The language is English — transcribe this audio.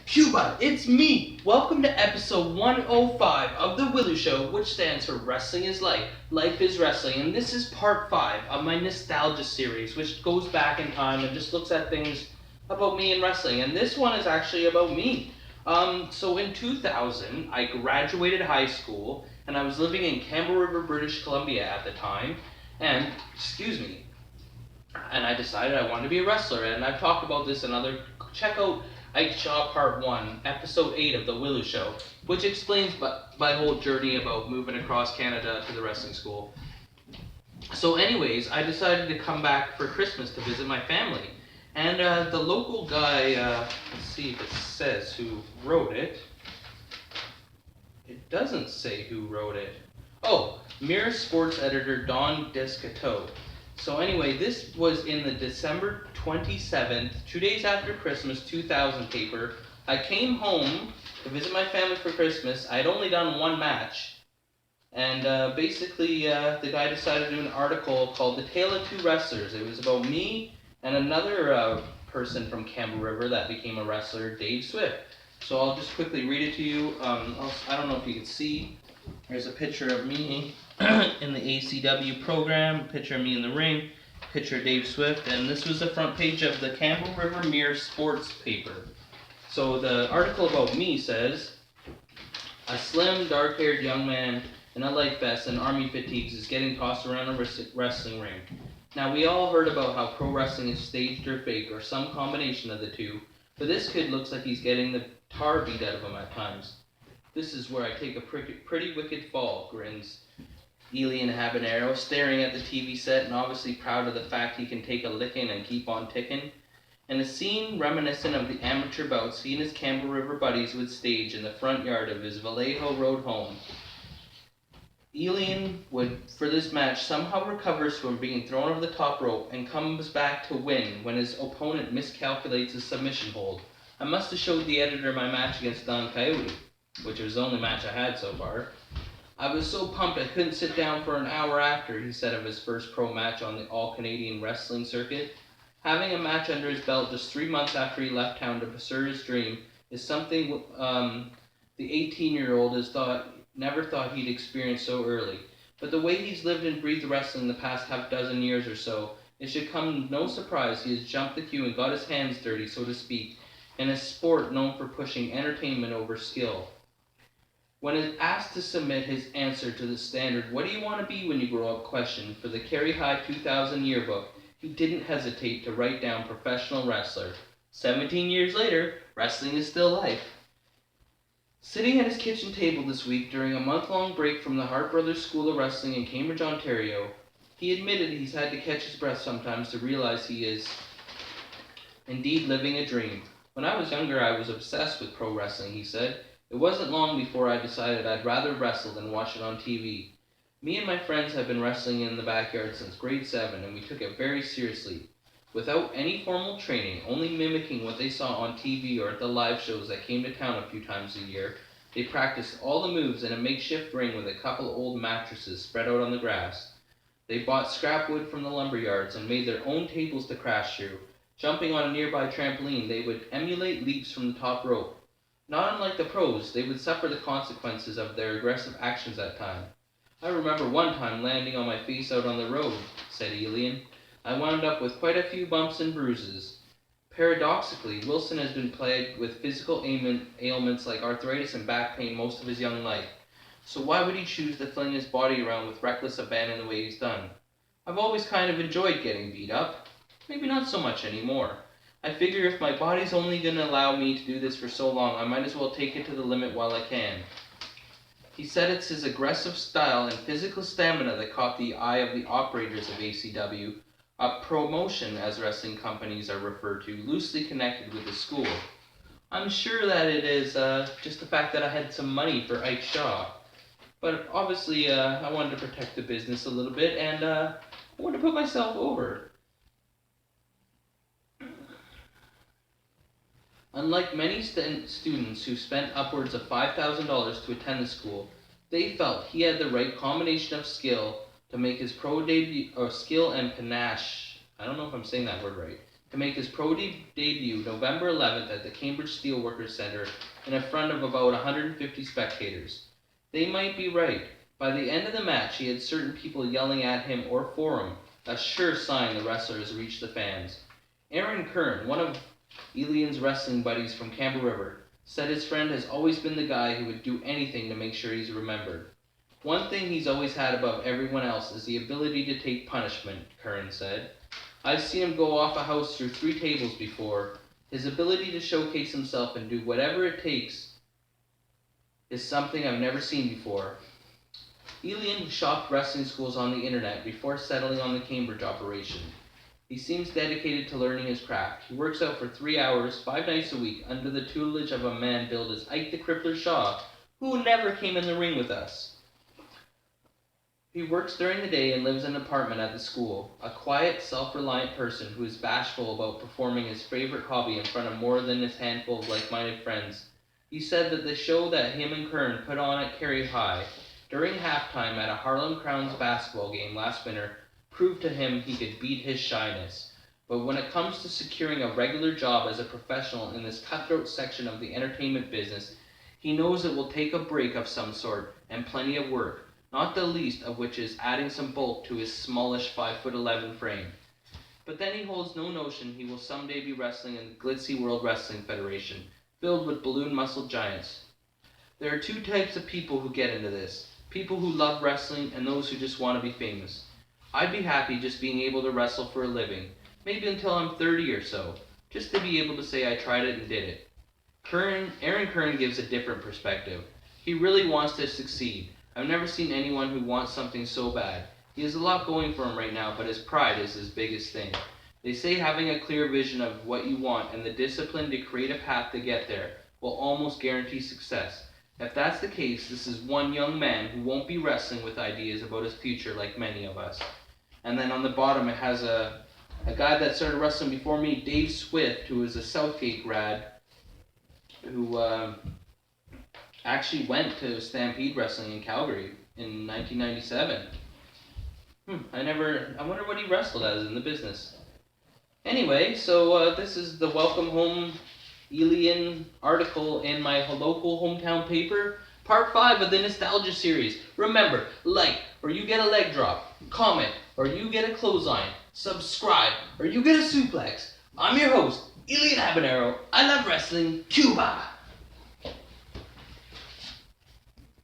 Cuba, it's me! Welcome to episode 105 of The Willie Show, which stands for Wrestling is Life. Life is Wrestling, and this is part 5 of my nostalgia series, which goes back in time and just looks at things about me in wrestling. And this one is actually about me. So in 2000, I graduated high school, and I was living in Campbell River, British Columbia at the time, and, and I decided I wanted to be a wrestler, and I've talked about this in other, check out Ike Shaw Part 1, Episode 8 of The Willow Show, which explains my whole journey about moving across Canada to the wrestling school. So anyways, I decided to come back for Christmas to visit my family. And the local guy, let's see if it says who wrote it. It doesn't say who wrote it. Oh, Mirror Sports editor Don Descateau. So anyway, this was in the December 27th, 2 days after Christmas, 2000 paper. I came home to visit my family for Christmas. I had only done one match. And basically, the guy decided to do an article called The Tale of Two Wrestlers. It was about me and another person from Campbell River that became a wrestler, Dave Swift. So I'll just quickly read it to you. I don't know if you can see. There's a picture of me in the ACW program, a picture of me in the ring, picture of Dave Swift, and this was the front page of the Campbell River Mirror Sports paper. So the article about me says, a slim, dark-haired young man in a light vest and army fatigues is getting tossed around a wrestling ring. Now, we all heard about how pro wrestling is staged or fake, or some combination of the two, but this kid looks like he's getting the tar beat out of him at times. This is where I take a pretty wicked fall, grins Elian Habanero, staring at the TV set and obviously proud of the fact he can take a licking and keep on ticking. And a scene reminiscent of the amateur bouts he and his Campbell River buddies would stage in the front yard of his Vallejo Road home. Elian would, for this match, somehow recovers from being thrown over the top rope and comes back to win when his opponent miscalculates his submission hold. I must have showed the editor my match against Don Coyote, which was the only match I had so far. I was so pumped I couldn't sit down for an hour after, he said of his first pro match on the all-Canadian wrestling circuit. Having a match under his belt just 3 months after he left town to pursue his dream is something the 18-year-old never thought he'd experience so early. But the way he's lived and breathed wrestling the past half dozen years or so, it should come no surprise he has jumped the queue and got his hands dirty, so to speak, in a sport known for pushing entertainment over skill. When asked to submit his answer to the standard "What do you want to be when you grow up?" question for the Kerry High 2000 yearbook, he didn't hesitate to write down professional wrestler. 17 years later, wrestling is still life. Sitting at his kitchen table this week during a month-long break from the Hart Brothers School of Wrestling in Cambridge, Ontario, he admitted he's had to catch his breath sometimes to realize he is indeed living a dream. When I was younger, I was obsessed with pro wrestling, he said. It wasn't long before I decided I'd rather wrestle than watch it on TV. Me and my friends have been wrestling in the backyard since grade 7, and we took it very seriously. Without any formal training, only mimicking what they saw on TV or at the live shows that came to town a few times a year, they practiced all the moves in a makeshift ring with a couple old mattresses spread out on the grass. They bought scrap wood from the lumber yards and made their own tables to crash through. Jumping on a nearby trampoline, they would emulate leaps from the top rope. Not unlike the pros, they would suffer the consequences of their aggressive actions at times. I remember one time landing on my face out on the road, said Elian. I wound up with quite a few bumps and bruises. Paradoxically, Wilson has been plagued with physical ailments like arthritis and back pain most of his young life. So why would he choose to fling his body around with reckless abandon the way he's done? I've always kind of enjoyed getting beat up. Maybe not so much anymore. I figure if my body's only going to allow me to do this for so long, I might as well take it to the limit while I can. He said it's his aggressive style and physical stamina that caught the eye of the operators of ACW, a promotion as wrestling companies are referred to, loosely connected with the school. I'm sure that it is just the fact that I had some money for Ike Shaw. But obviously I wanted to protect the business a little bit, and I wanted to put myself over. Unlike many students who spent upwards of $5,000 to attend the school, they felt he had the right combination of skill to make his pro debut, or skill and panache, I don't know if I'm saying that word right, to make his pro debut November 11th at the Cambridge Steelworkers Centre in front of about 150 spectators. They might be right. By the end of the match, he had certain people yelling at him or for him, a sure sign the wrestler has reached the fans. Aaron Kern, one of Elian's wrestling buddies from Campbell River, said his friend has always been the guy who would do anything to make sure he's remembered. One thing he's always had above everyone else is the ability to take punishment, Kern said. I've seen him go off a house through 3 tables before. His ability to showcase himself and do whatever it takes is something I've never seen before. Elian shopped wrestling schools on the internet before settling on the Cambridge operation. He seems dedicated to learning his craft. He works out for 3 hours, 5 nights a week, under the tutelage of a man billed as Ike the Crippler Shaw, who never came in the ring with us. He works during the day and lives in an apartment at the school, a quiet, self-reliant person who is bashful about performing his favorite hobby in front of more than his handful of like-minded friends. He said that the show that him and Kern put on at Cary High during halftime at a Harlem Crowns basketball game last winter proved to him he could beat his shyness. But when it comes to securing a regular job as a professional in this cutthroat section of the entertainment business, he knows it will take a break of some sort and plenty of work, not the least of which is adding some bulk to his smallish 5'11" frame. But then he holds no notion he will someday be wrestling in the glitzy World Wrestling Federation, filled with balloon-muscled giants. There are 2 types of people who get into this, people who love wrestling and those who just want to be famous. I'd be happy just being able to wrestle for a living, maybe until I'm 30 or so, just to be able to say I tried it and did it. Aaron Kern gives a different perspective. He really wants to succeed. I've never seen anyone who wants something so bad. He has a lot going for him right now, but his pride is his biggest thing. They say having a clear vision of what you want and the discipline to create a path to get there will almost guarantee success. If that's the case, this is one young man who won't be wrestling with ideas about his future like many of us. And then on the bottom it has a guy that started wrestling before me, Dave Swift, who is a Southgate grad, who actually went to Stampede Wrestling in Calgary in 1997. I wonder what he wrestled as in the business. Anyway, so this is the Welcome Home Elian article in my local hometown paper, part 5 of the Nostalgia series. Remember, like, or you get a leg drop, comment, or you get a clothesline, subscribe, or you get a suplex. I'm your host, Elian Habanero. I love wrestling. Cuba!